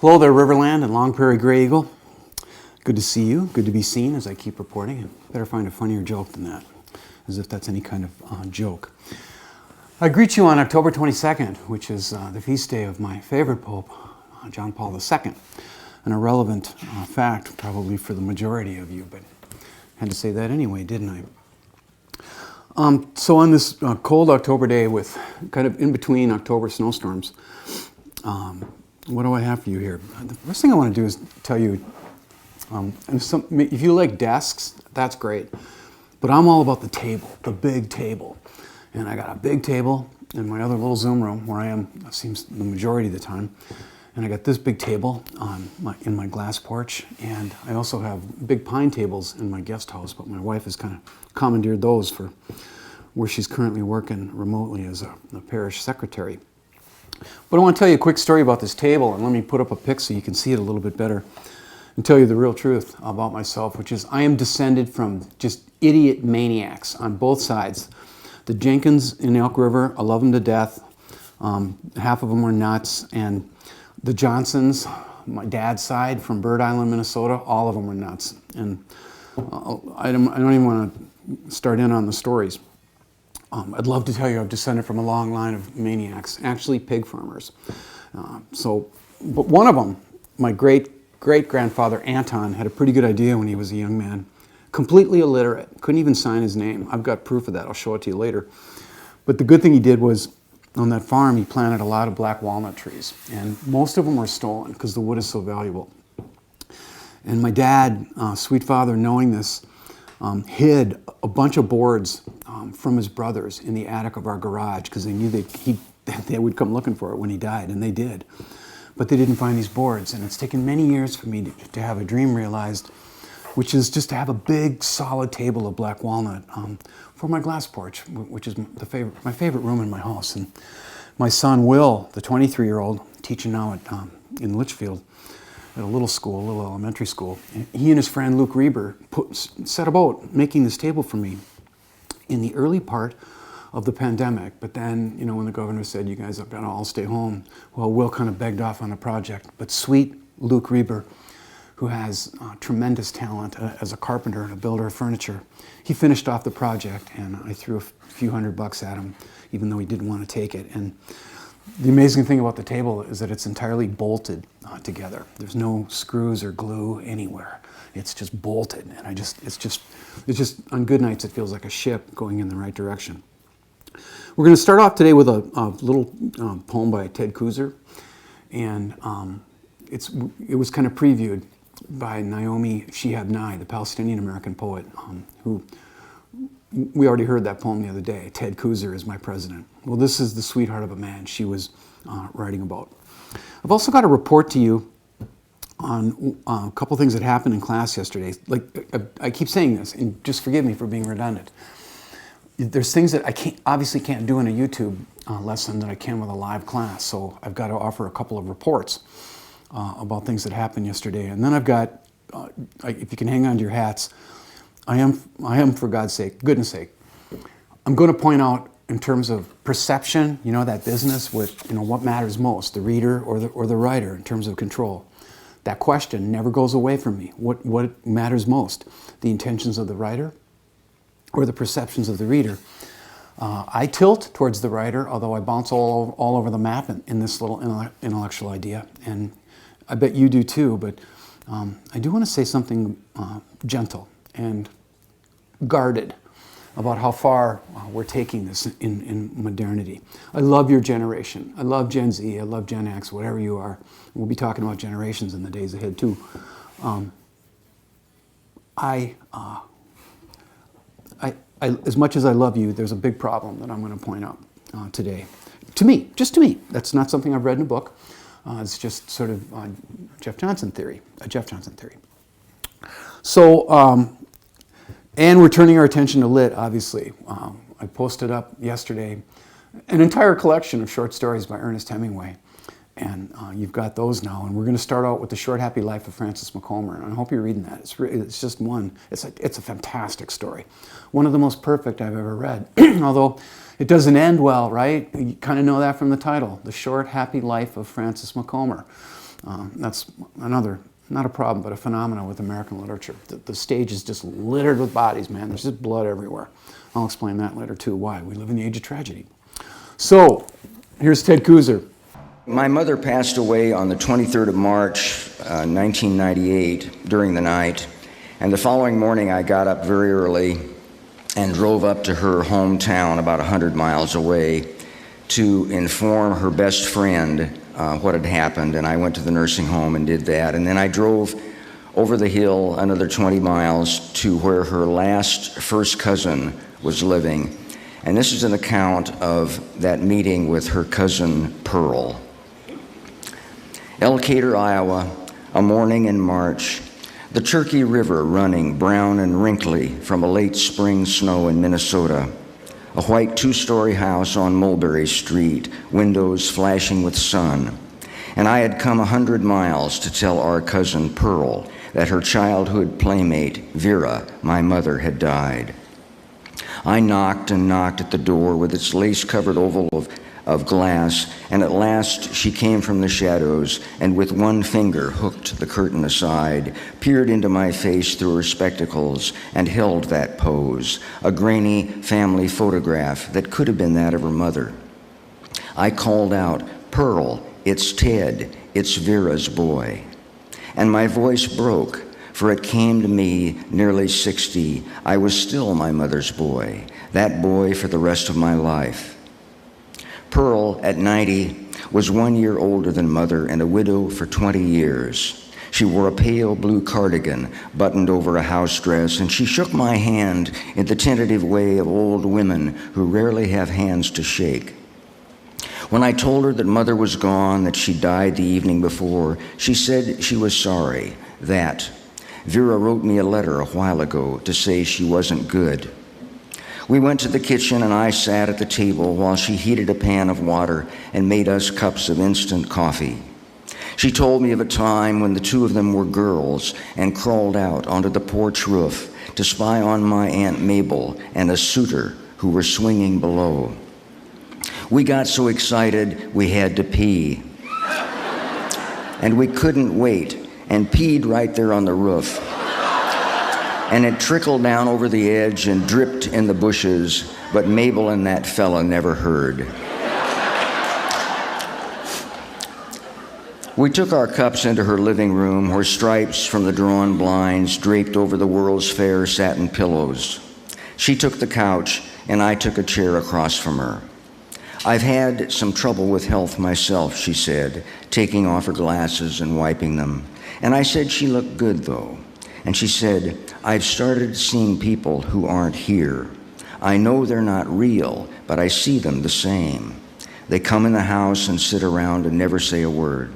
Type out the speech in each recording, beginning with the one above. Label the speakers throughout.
Speaker 1: Hello there, Riverland and Long Prairie Grey Eagle. Good to see you. Good to be seen as I keep reporting. And better find a funnier joke than that, as if that's any kind of joke. I greet you on October 22nd, which is the feast day of my favorite Pope, John Paul II. An irrelevant fact, probably for the majority of you, but I had to say that anyway, didn't I? So on this cold October day with kind of in between October snowstorms, what do I have for you here? The first thing I want to do is tell you, if you like desks, that's great. But I'm all about the table, the big table. And I got a big table in my other little Zoom room where I am, it seems, the majority of the time. And I got this big table in my glass porch. And I also have big pine tables in my guest house, but my wife has kind of commandeered those for where she's currently working remotely as a parish secretary. But I want to tell you a quick story about this table, and let me put up a pic so you can see it a little bit better and tell you the real truth about myself, which is I am descended from just idiot maniacs on both sides. The Jenkins in Elk River, I love them to death. Half of them were nuts. And the Johnsons, my dad's side from Bird Island, Minnesota, all of them were nuts. And I don't even want to start in on the stories. I'd love to tell you I've descended from a long line of maniacs, actually pig farmers. But one of them, my great-grandfather Anton, had a pretty good idea when he was a young man. Completely illiterate, couldn't even sign his name. I've got proof of that, I'll show it to you later. But the good thing he did was, on that farm, he planted a lot of black walnut trees. And most of them were stolen because the wood is so valuable. And my dad, sweet father, knowing this, hid a bunch of boards from his brothers in the attic of our garage because they knew they would come looking for it when he died, and they did. But they didn't find these boards, and it's taken many years for me to have a dream realized, which is just to have a big, solid table of black walnut for my glass porch, which is my favorite room in my house. And my son, Will, the 23-year-old, teaching now in Litchfield, at a little school, a little elementary school. And he and his friend Luke Reber set about making this table for me in the early part of the pandemic. But then, when the governor said, you guys have got to all stay home, well, Will kind of begged off on a project. But sweet Luke Reber, who has tremendous talent as a carpenter and a builder of furniture, he finished off the project, and I threw a few $100 at him, even though he didn't want to take it. And the amazing thing about the table is that it's entirely bolted together. There's no screws or glue anywhere. It's just bolted, and it's just on good nights it feels like a ship going in the right direction. We're going to start off today with a little poem by Ted Kooser, and it was kind of previewed by Naomi Shihab Nye, the Palestinian-American poet, who we already heard that poem the other day. Ted Kooser is my president. Well, this is the sweetheart of a man she was writing about. I've also got to report to you on a couple things that happened in class yesterday. Like I keep saying this, and just forgive me for being redundant. There's things that I obviously can't do in a YouTube lesson that I can with a live class, so I've got to offer a couple of reports about things that happened yesterday. And then I've got, if you can hang on to your hats, I am, for God's sake, goodness sake, I'm going to point out in terms of perception, that business with, what matters most, the reader or the writer in terms of control. That question never goes away from me. What matters most, the intentions of the writer or the perceptions of the reader? I tilt towards the writer, although I bounce all over the map in this little intellectual idea, and I bet you do too, but I do want to say something gentle and guarded about how far we're taking this in modernity. I love your generation. I love Gen Z. I love Gen X, whatever you are. We'll be talking about generations in the days ahead too. As much as I love you, there's a big problem that I'm going to point out today. To me, just to me. That's not something I've read in a book. It's just sort of a Jeff Johnson theory. So, and we're turning our attention to lit, obviously. I posted up yesterday an entire collection of short stories by Ernest Hemingway. And you've got those now. And we're going to start out with The Short Happy Life of Francis McComber. And I hope you're reading that. It's just one. It's a fantastic story. One of the most perfect I've ever read. Although it doesn't end well, right? You kind of know that from the title. The Short Happy Life of Francis McComber. That's another, not a problem, but a phenomenon with American literature. The stage is just littered with bodies, man. There's just blood everywhere. I'll explain that later too, why. We live in the age of tragedy. So, here's Ted Kooser.
Speaker 2: My mother passed away on the 23rd of March, 1998, during the night. And the following morning, I got up very early and drove up to her hometown about 100 miles away to inform her best friend what had happened. And I went to the nursing home and did that. And then I drove over the hill another 20 miles to where her last first cousin was living. And this is an account of that meeting with her cousin Pearl. Elkader, Iowa, a morning in March. The Turkey River running brown and wrinkly from a late spring snow in Minnesota. A white two-story house on Mulberry Street, windows flashing with sun. And I had come 100 miles to tell our cousin Pearl that her childhood playmate, Vera, my mother, had died. I knocked and knocked at the door with its lace-covered oval of glass, and at last she came from the shadows and with one finger hooked the curtain aside, peered into my face through her spectacles, and held that pose, a grainy family photograph that could have been that of her mother. I called out, "Pearl, it's Ted, it's Vera's boy." And my voice broke, for it came to me, nearly 60, I was still my mother's boy, that boy for the rest of my life. Pearl, at 90, was 1 year older than Mother and a widow for 20 years. She wore a pale blue cardigan buttoned over a house dress, and she shook my hand in the tentative way of old women who rarely have hands to shake. When I told her that Mother was gone, that she died the evening before, she said she was sorry, that Vera wrote me a letter a while ago to say she wasn't good. We went to the kitchen and I sat at the table while she heated a pan of water and made us cups of instant coffee. She told me of a time when the two of them were girls and crawled out onto the porch roof to spy on my Aunt Mabel and a suitor who were swinging below. We got so excited we had to pee. And we couldn't wait and peed right there on the roof. And it trickled down over the edge and dripped in the bushes, but Mabel and that fella never heard. We took our cups into her living room where stripes from the drawn blinds draped over the World's Fair satin pillows. She took the couch and I took a chair across from her. "I've had some trouble with health myself," she said, taking off her glasses and wiping them. And I said she looked good, though. And she said, "I've started seeing people who aren't here. I know they're not real, but I see them the same. They come in the house and sit around and never say a word.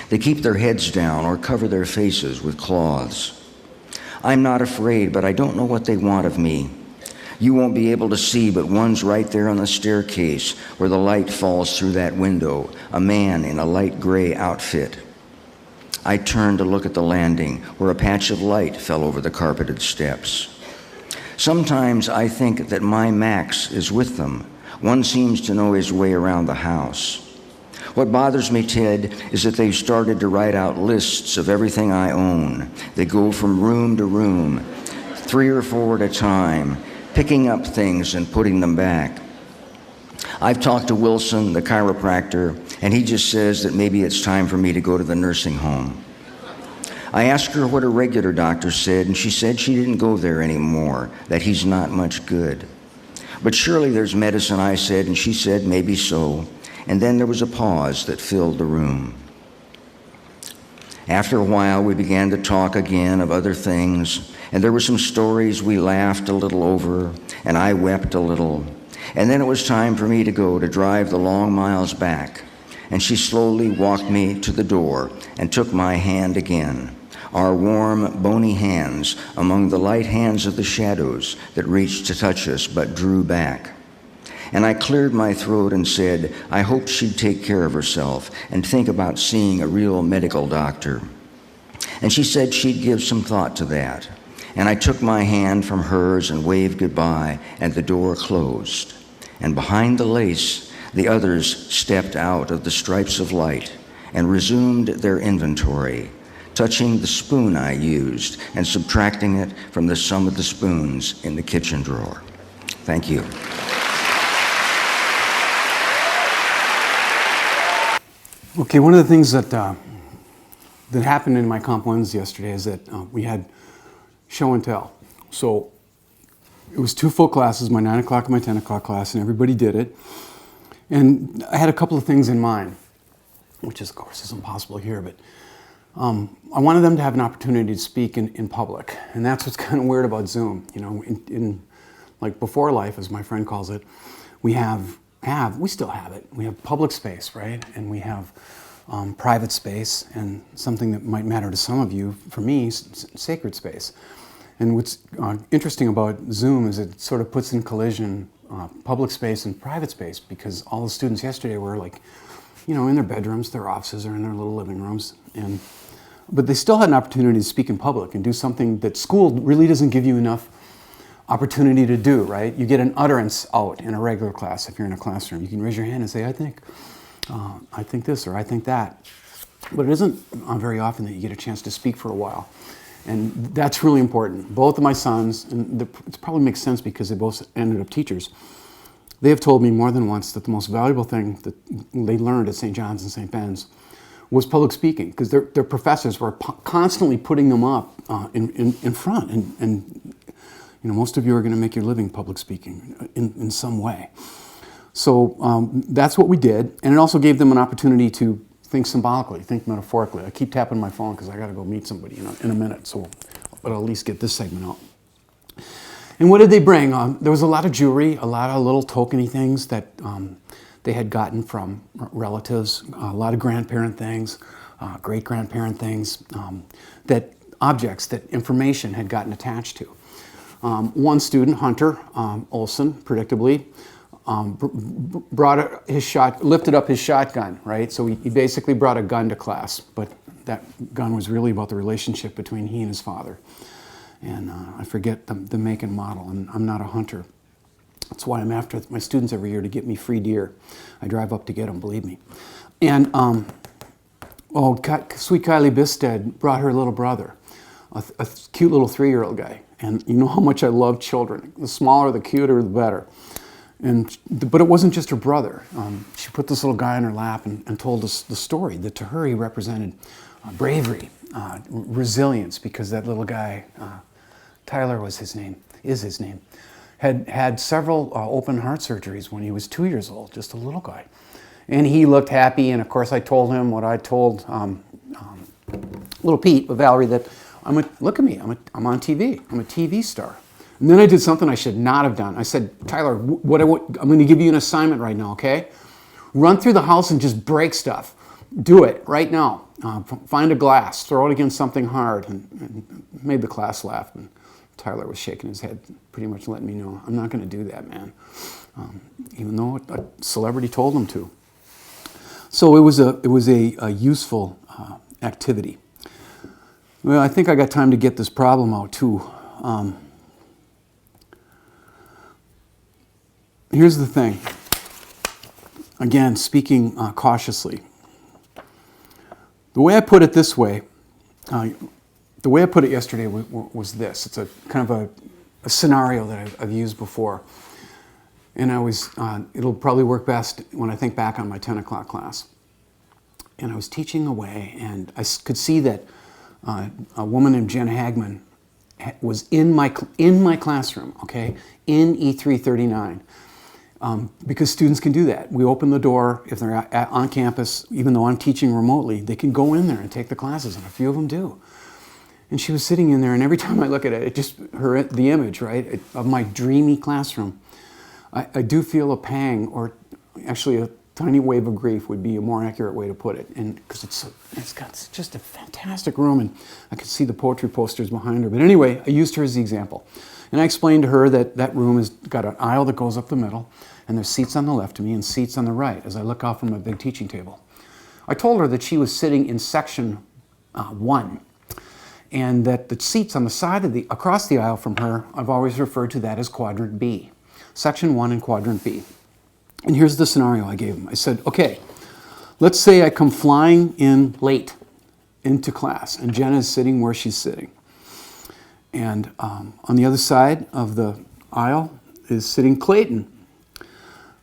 Speaker 2: They keep their heads down or cover their faces with cloths. I'm not afraid, but I don't know what they want of me. You won't be able to see, but one's right there on the staircase where the light falls through that window, a man in a light gray outfit." I turned to look at the landing, where a patch of light fell over the carpeted steps. Sometimes I think that my Max is with them. One seems to know his way around the house. What bothers me, Ted, is that they've started to write out lists of everything I own. They go from room to room, 3 or 4 at a time, picking up things and putting them back. I've talked to Wilson, the chiropractor, and he just says that maybe it's time for me to go to the nursing home. I asked her what a regular doctor said, and she said she didn't go there anymore, that he's not much good. "But surely there's medicine," I said, and she said maybe so. And then there was a pause that filled the room. After a while, we began to talk again of other things, and there were some stories we laughed a little over, and I wept a little. And then it was time for me to go to drive the long miles back, and she slowly walked me to the door and took my hand again, our warm, bony hands among the light hands of the shadows that reached to touch us but drew back. And I cleared my throat and said I hoped she'd take care of herself and think about seeing a real medical doctor. And she said she'd give some thought to that. And I took my hand from hers and waved goodbye, and the door closed. And behind the lace, the others stepped out of the stripes of light and resumed their inventory, touching the spoon I used and subtracting it from the sum of the spoons in the kitchen drawer. Thank you.
Speaker 1: Okay, one of the things that that happened in my Comp 1s yesterday is that we had show and tell. So it was 2 full classes, my 9 o'clock and my 10 o'clock class, and everybody did it. And I had a couple of things in mind, which is, of course, is impossible here, but I wanted them to have an opportunity to speak in public. And that's what's kind of weird about Zoom. You know, in like before life, as my friend calls it, we still have it. We have public space, right? And we have private space, and something that might matter to some of you, for me, sacred space. And what's interesting about Zoom is it sort of puts in collision public space and private space, because all the students yesterday were like, you know, in their bedrooms, their offices, or in their little living rooms. But they still had an opportunity to speak in public and do something that school really doesn't give you enough opportunity to do, right? You get an utterance out in a regular class if you're in a classroom. You can raise your hand and say, I think this, or I think that. But it isn't very often that you get a chance to speak for a while. And that's really important. Both of my sons, and it probably makes sense because they both ended up teachers, they have told me more than once that the most valuable thing that they learned at St. John's and St. Ben's was public speaking, because their professors were constantly putting them up in front. And you know, most of you are going to make your living public speaking in some way. So that's what we did, and it also gave them an opportunity to think symbolically, think metaphorically. I keep tapping my phone because I got to go meet somebody in a minute, but I'll at least get this segment out. And what did they bring? There was a lot of jewelry, a lot of little tokeny things that they had gotten from relatives, a lot of grandparent things, great-grandparent things, that objects that information had gotten attached to. One student, Hunter Olson, predictably, lifted up his shotgun, right? So he basically brought a gun to class, but that gun was really about the relationship between he and his father. And I forget the make and model, and I'm not a hunter. That's why I'm after my students every year, to get me free deer. I drive up to get them, believe me. And sweet Kylie Bisted brought her little brother, a cute little 3-year-old guy. And you know how much I love children. The smaller, the cuter, the better. But it wasn't just her brother. She put this little guy in her lap and told us the story that to her he represented bravery, resilience, because that little guy, Tyler was his name, had several open heart surgeries when he was 2 years old, just a little guy. And he looked happy, and of course I told him what I told little Pete, with Valerie, that look at me, I'm on TV, I'm a TV star. And then I did something I should not have done. I said, Tyler, I'm going to give you an assignment right now, okay? Run through the house and just break stuff. Do it right now. Find a glass, throw it against something hard, and made the class laugh. And Tyler was shaking his head, pretty much letting me know, I'm not going to do that, man. Even though a celebrity told him to. So it was a useful activity. Well, I think I got time to get this problem out too. Here's the thing. Again, speaking cautiously. The way I put it this way, the way I put it yesterday was this. It's a kind of a scenario that I've used before. And it'll probably work best when I think back on my 10 o'clock class. And I was teaching away, and I could see that a woman named Jen Hagman was in my classroom, okay, in E339. Because students can do that. We open the door if they're on campus, even though I'm teaching remotely, they can go in there and take the classes, and a few of them do. And she was sitting in there, and every time I look at it, the image, right, of my dreamy classroom, I do feel a pang, or actually a tiny wave of grief would be a more accurate way to put it. And because it's got just a fantastic room, and I could see the poetry posters behind her. But anyway, I used her as the example. And I explained to her that room has got an aisle that goes up the middle, and there's seats on the left of me and seats on the right as I look out from my big teaching table. I told her that she was sitting in section 1, and that the seats on the side across the aisle from her, I've always referred to that as quadrant B. Section 1 and quadrant B. And here's the scenario I gave them. I said, okay, Let's say I come flying in late into class, and Jenna is sitting where she's sitting. And on the other side of the aisle is sitting Clayton,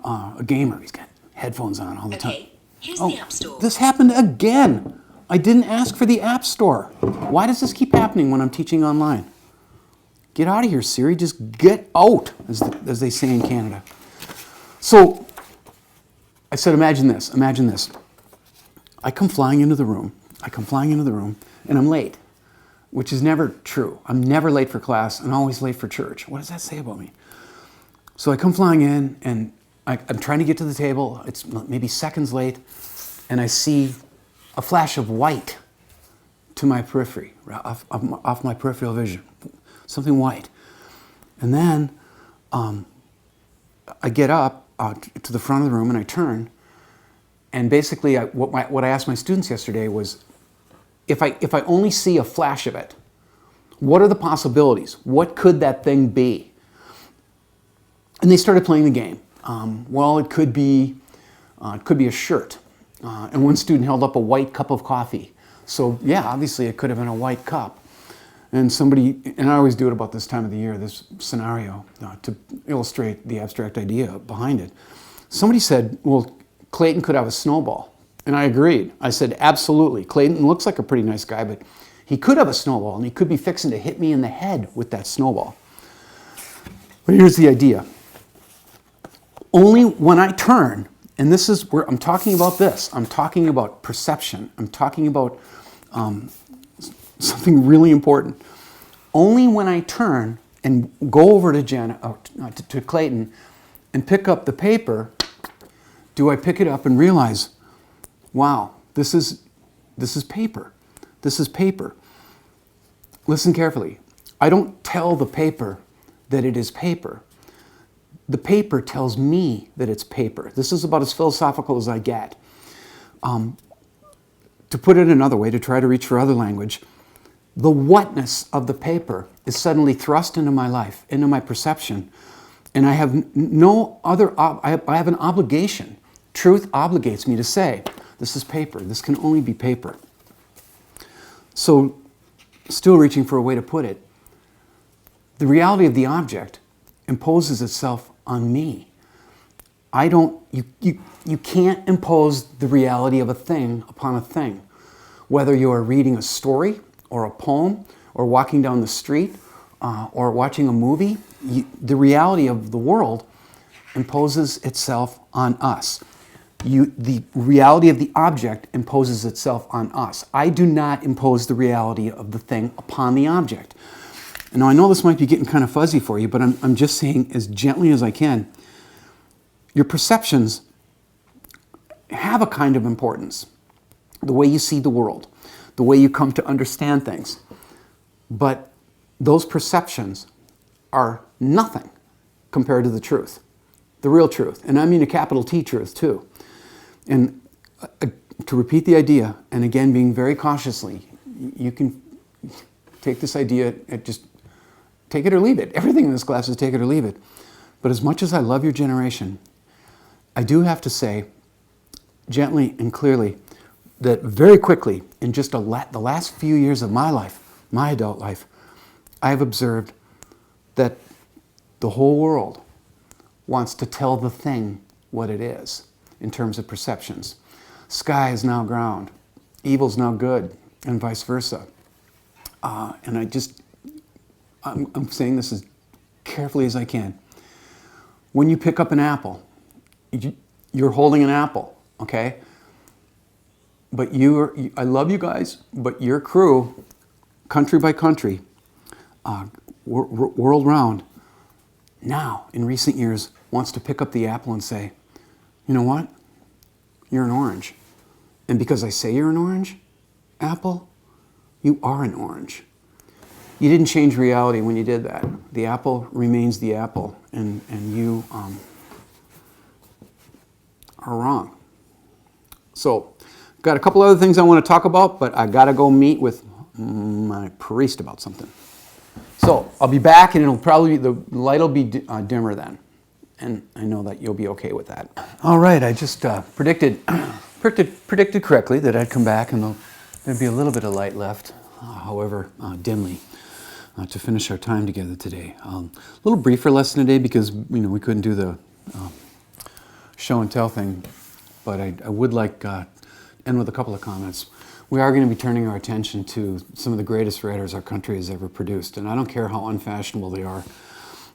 Speaker 1: a gamer. He's got headphones on all the time.
Speaker 3: Okay, here's the App Store.
Speaker 1: This happened again. I didn't ask for the App Store. Why does this keep happening when I'm teaching online? Get out of here, Siri. Just get out, as they say in Canada. So I said, imagine this. Imagine this. I come flying into the room, and I'm late, which is never true. I'm never late for class and always late for church. What does that say about me? So I come flying in, and I'm trying to get to the table. It's maybe seconds late, and I see a flash of white to my periphery, off my peripheral vision, something white. And then I get up to the front of the room, and I turn, and basically what I asked my students yesterday was, if I only see a flash of it, what are the possibilities? What could that thing be? And they started playing the game. Well, it could be a shirt. And one student held up a white cup of coffee. So yeah, obviously it could have been a white cup. And I always do it about this time of the year, this scenario, to illustrate the abstract idea behind it. Somebody said, well, Clayton could have a snowball. And I agreed. I said, absolutely. Clayton looks like a pretty nice guy, but he could have a snowball, and he could be fixing to hit me in the head with that snowball. But here's the idea. Only when I turn, and this is where I'm talking about this. I'm talking about perception. I'm talking about something really important. Only when I turn and go over to to Clayton and pick up the paper, do I pick it up and realize, wow, this is paper. This is paper. Listen carefully. I don't tell the paper that it is paper. The paper tells me that it's paper. This is about as philosophical as I get. To put it another way, to try to reach for other language, the whatness of the paper is suddenly thrust into my life, into my perception, and I have no other, I have an obligation. Truth obligates me to say, this is paper. This can only be paper. So, still reaching for a way to put it, the reality of the object imposes itself on me. You can't impose the reality of a thing upon a thing. Whether you're reading a story or a poem or walking down the street or watching a movie, the reality of the world imposes itself on us. The reality of the object imposes itself on us. I do not impose the reality of the thing upon the object. And now I know this might be getting kind of fuzzy for you, but I'm just saying as gently as I can, your perceptions have a kind of importance. The way you see the world, the way you come to understand things. But those perceptions are nothing compared to the truth, the real truth. And I mean a capital T truth too. And to repeat the idea, and again being very cautiously, you can take this idea and just take it or leave it. Everything in this class is take it or leave it. But as much as I love your generation, I do have to say, gently and clearly, that very quickly, in just the last few years of my life, my adult life, I have observed that the whole world wants to tell the thing what it is in terms of perceptions. Sky is now ground, evil's now good, and vice versa. And I'm saying this as carefully as I can. When you pick up an apple, you're holding an apple, okay? But I love you guys, but your crew, country by country, world round, now, in recent years, wants to pick up the apple and say, you know what? You're an orange. And because I say you're an orange, apple, you are an orange. You didn't change reality when you did that. The apple remains the apple, and you are wrong. So, got a couple other things I want to talk about, but I got to go meet with my priest about something. So, I'll be back, and the light will be dimmer then. And I know that you'll be okay with that. All right, I just predicted predicted correctly that I'd come back and there'd be a little bit of light left, however dimly, to finish our time together today. A little briefer lesson today because we couldn't do the show and tell thing, but I would like end with a couple of comments. We are going to be turning our attention to some of the greatest writers our country has ever produced, and I don't care how unfashionable they are,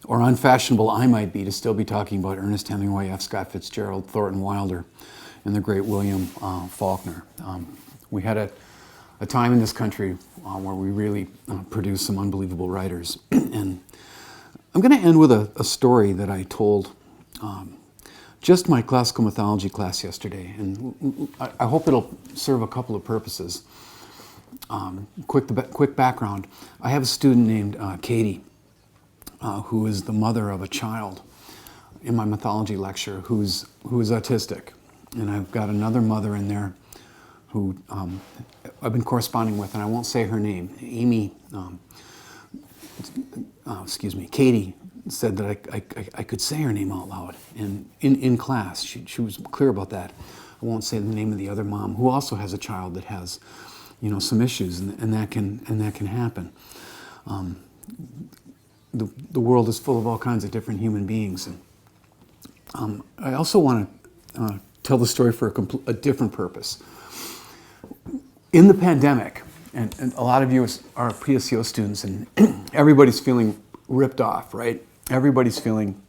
Speaker 1: or unfashionable I might be to still be talking about Ernest Hemingway, F. Scott Fitzgerald, Thornton Wilder, and the great William Faulkner. We had a time in this country where we really produced some unbelievable writers. And I'm going to end with a story that I told just my classical mythology class yesterday, and I hope it'll serve a couple of purposes. Quick background. I have a student named Katie, who is the mother of a child in my mythology lecture who is autistic. And I've got another mother in there who I've been corresponding with, and I won't say her name. Katie said that I could say her name out loud, and in class she was clear about that. I won't say the name of the other mom who also has a child that has, some issues, and that can happen. The world is full of all kinds of different human beings, and I also want to tell the story for a different purpose. In the pandemic, and a lot of you are PSCO students, and everybody's feeling ripped off, right? Everybody's feeling,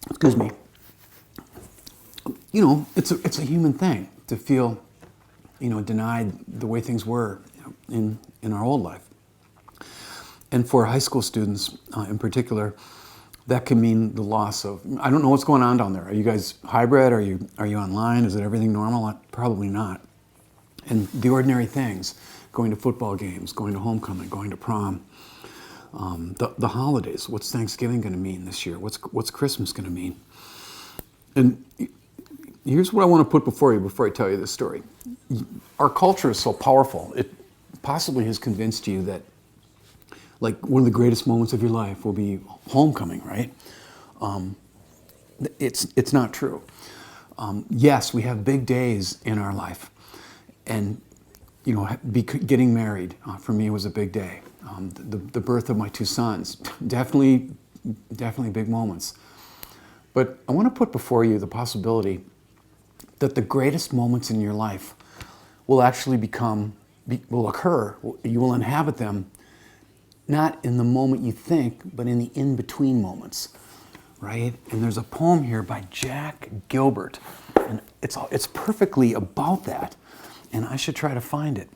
Speaker 1: excuse me, it's a human thing to feel, denied the way things were in our old life. And for high school students in particular, that can mean the loss of, I don't know what's going on down there. Are you guys hybrid? Are you online? Is it everything normal? Probably not. And the ordinary things, going to football games, going to homecoming, going to prom, the holidays. What's Thanksgiving going to mean this year? What's Christmas going to mean? And here's what I want to put before you before I tell you this story. Our culture is so powerful. It possibly has convinced you that like one of the greatest moments of your life will be homecoming, right? It's not true. Yes, we have big days in our life, and getting married for me was a big day. The birth of my two sons, definitely big moments. But I want to put before you the possibility that the greatest moments in your life will actually will occur. You will inhabit them. Not in the moment you think, but in the in-between moments, right? And there's a poem here by Jack Gilbert, and it's perfectly about that, and I should try to find it,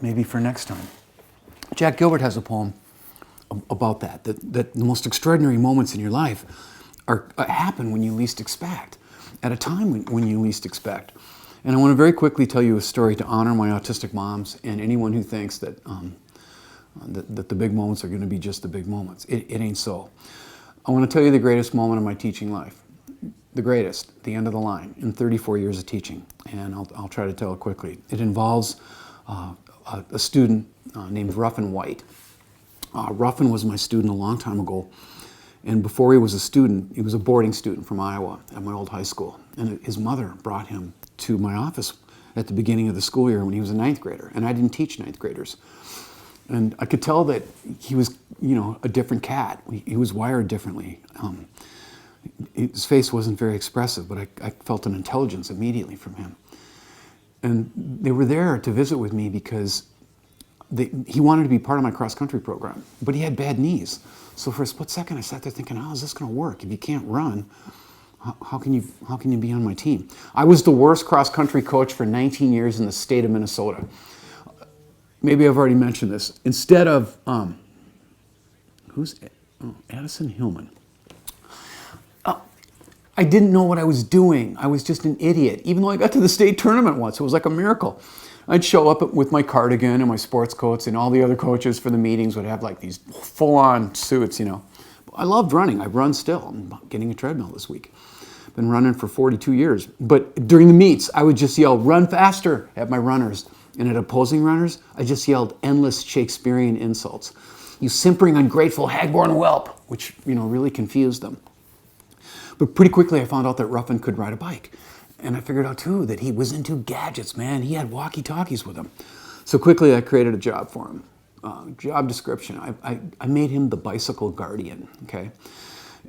Speaker 1: maybe for next time. Jack Gilbert has a poem about that the most extraordinary moments in your life happen when you least expect, at a time when you least expect. And I want to very quickly tell you a story to honor my autistic moms and anyone who thinks that that the big moments are going to be just the big moments. It ain't so. I want to tell you the greatest moment of my teaching life. The greatest, the end of the line, in 34 years of teaching. And I'll try to tell it quickly. It involves a student named Ruffin White. Ruffin was my student a long time ago. And before he was a student, he was a boarding student from Iowa at my old high school. And his mother brought him to my office at the beginning of the school year when he was a ninth grader. And I didn't teach ninth graders. And I could tell that he was, a different cat. He was wired differently. His face wasn't very expressive, but I felt an intelligence immediately from him. And they were there to visit with me because he wanted to be part of my cross-country program, but he had bad knees. So for a split second, I sat there thinking, how is this going to work? If you can't run, how can you be on my team? I was the worst cross-country coach for 19 years in the state of Minnesota. Maybe I've already mentioned this. Instead of, Addison Hillman. I didn't know what I was doing. I was just an idiot. Even though I got to the state tournament once, it was like a miracle. I'd show up with my cardigan and my sports coats, and all the other coaches for the meetings would have like these full-on suits, I loved running. I run still. I'm getting a treadmill this week. Been running for 42 years. But during the meets, I would just yell, "Run faster," at my runners. And at opposing runners, I just yelled endless Shakespearean insults. "You simpering, ungrateful, hag-born whelp," which, really confused them. But pretty quickly I found out that Ruffin could ride a bike. And I figured out too that he was into gadgets, man. He had walkie-talkies with him. So quickly I created a job for him. Job description. I made him the bicycle guardian, okay?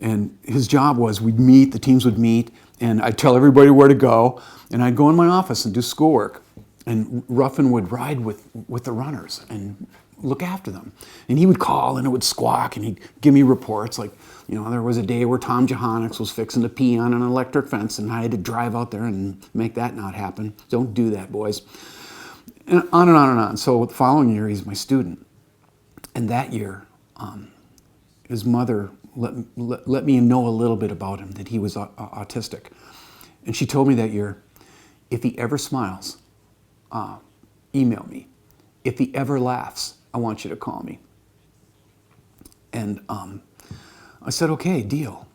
Speaker 1: And his job was the teams would meet, and I'd tell everybody where to go, and I'd go in my office and do schoolwork. And Ruffin would ride with the runners and look after them. And he would call and it would squawk and he'd give me reports like, there was a day where Tom Johannes was fixing to pee on an electric fence and I had to drive out there and make that not happen. Don't do that, boys. And on and on and on. So the following year, he's my student. And that year, his mother let me know a little bit about him, that he was autistic. And she told me that year, if he ever smiles, email me. If he ever laughs, I want you to call me. And I said, okay, deal.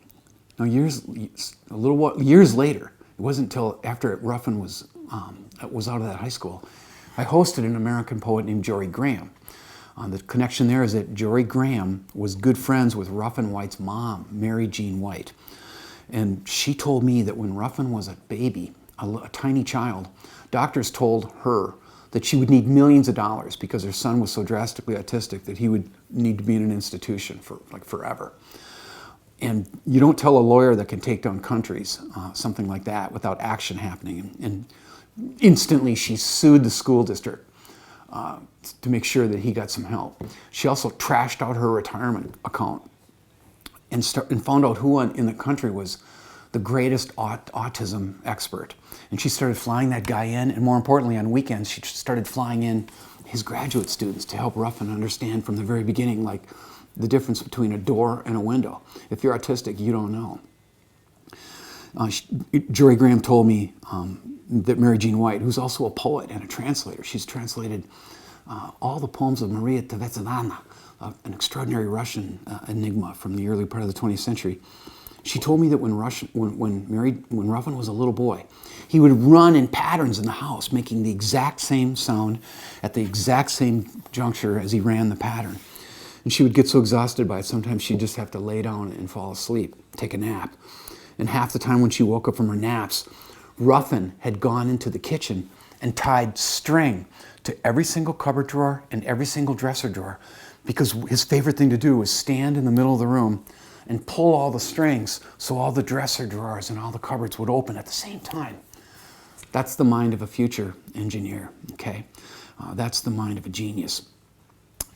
Speaker 1: Now years later, it wasn't until after Ruffin was out of that high school, I hosted an American poet named Jory Graham. The connection there is that Jory Graham was good friends with Ruffin White's mom, Mary Jean White. And she told me that when Ruffin was a baby, a tiny child, doctors told her that she would need millions of dollars because her son was so drastically autistic that he would need to be in an institution for like forever. And you don't tell a lawyer that can take down countries something like that without action happening. And instantly she sued the school district to make sure that he got some help. She also trashed out her retirement account and found out who in the country was the greatest autism expert. And she started flying that guy in, and more importantly, on weekends, she started flying in his graduate students to help Ruffin understand from the very beginning, like, the difference between a door and a window. If you're autistic, you don't know. Jory Graham told me that Mary Jean White, who's also a poet and a translator, she's translated all the poems of Maria Tvertsevana, an extraordinary Russian enigma from the early part of the 20th century. She told me that when Ruffin was a little boy, he would run in patterns in the house, making the exact same sound at the exact same juncture as he ran the pattern. And she would get so exhausted by it, sometimes she'd just have to lay down and fall asleep, take a nap. And half the time when she woke up from her naps, Ruffin had gone into the kitchen and tied string to every single cupboard drawer and every single dresser drawer, because his favorite thing to do was stand in the middle of the room and pull all the strings so all the dresser drawers and all the cupboards would open at the same time. That's the mind of a future engineer, okay? That's the mind of a genius.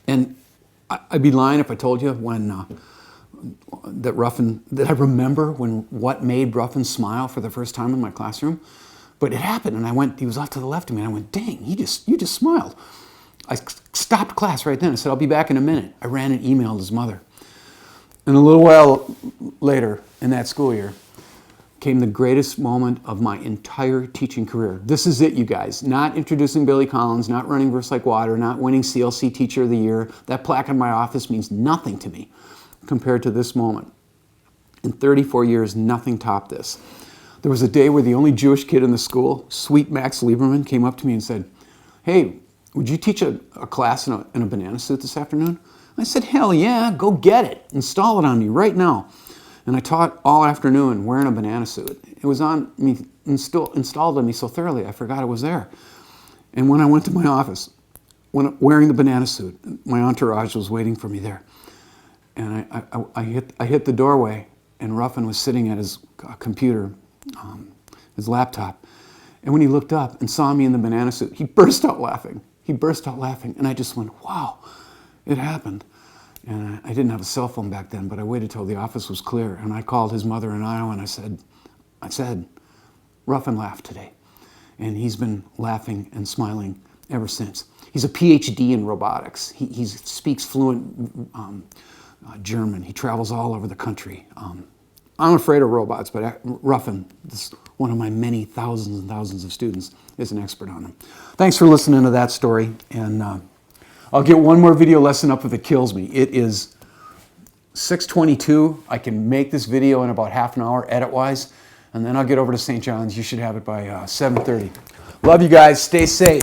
Speaker 1: And I'd be lying if I told you that I remember what made Ruffin smile for the first time in my classroom. But it happened, and he was off to the left of me, and I went, dang, you just smiled. I stopped class right then. I said, I'll be back in a minute. I ran and emailed his mother. And a little while later in that school year came the greatest moment of my entire teaching career. This is it, you guys. Not introducing Billy Collins, not running Verse Like Water, not winning CLC Teacher of the Year. That plaque in my office means nothing to me compared to this moment. In 34 years, nothing topped this. There was a day where the only Jewish kid in the school, sweet Max Lieberman, came up to me and said, hey, would you teach a class in a banana suit this afternoon? I said, hell yeah, go get it. Install it on me right now. And I taught all afternoon wearing a banana suit. It was on me, installed on me so thoroughly I forgot it was there. And when I went to my office, wearing the banana suit, my entourage was waiting for me there. And I hit the doorway, and Ruffin was sitting at his computer, his laptop. And when he looked up and saw me in the banana suit, he burst out laughing. And I just went, wow, it happened. And I didn't have a cell phone back then, but I waited till the office was clear. And I called his mother in Iowa, and I said, Ruffin laughed today. And he's been laughing and smiling ever since. He's a PhD in robotics. He speaks fluent German. He travels all over the country. I'm afraid of robots, but Ruffin, one of my many thousands and thousands of students, is an expert on them. Thanks for listening to that story. And I'll get one more video lesson up if it kills me. It is 6:22. I can make this video in about half an hour, edit-wise, and then I'll get over to St. John's. You should have it by 7:30. Love you guys. Stay safe.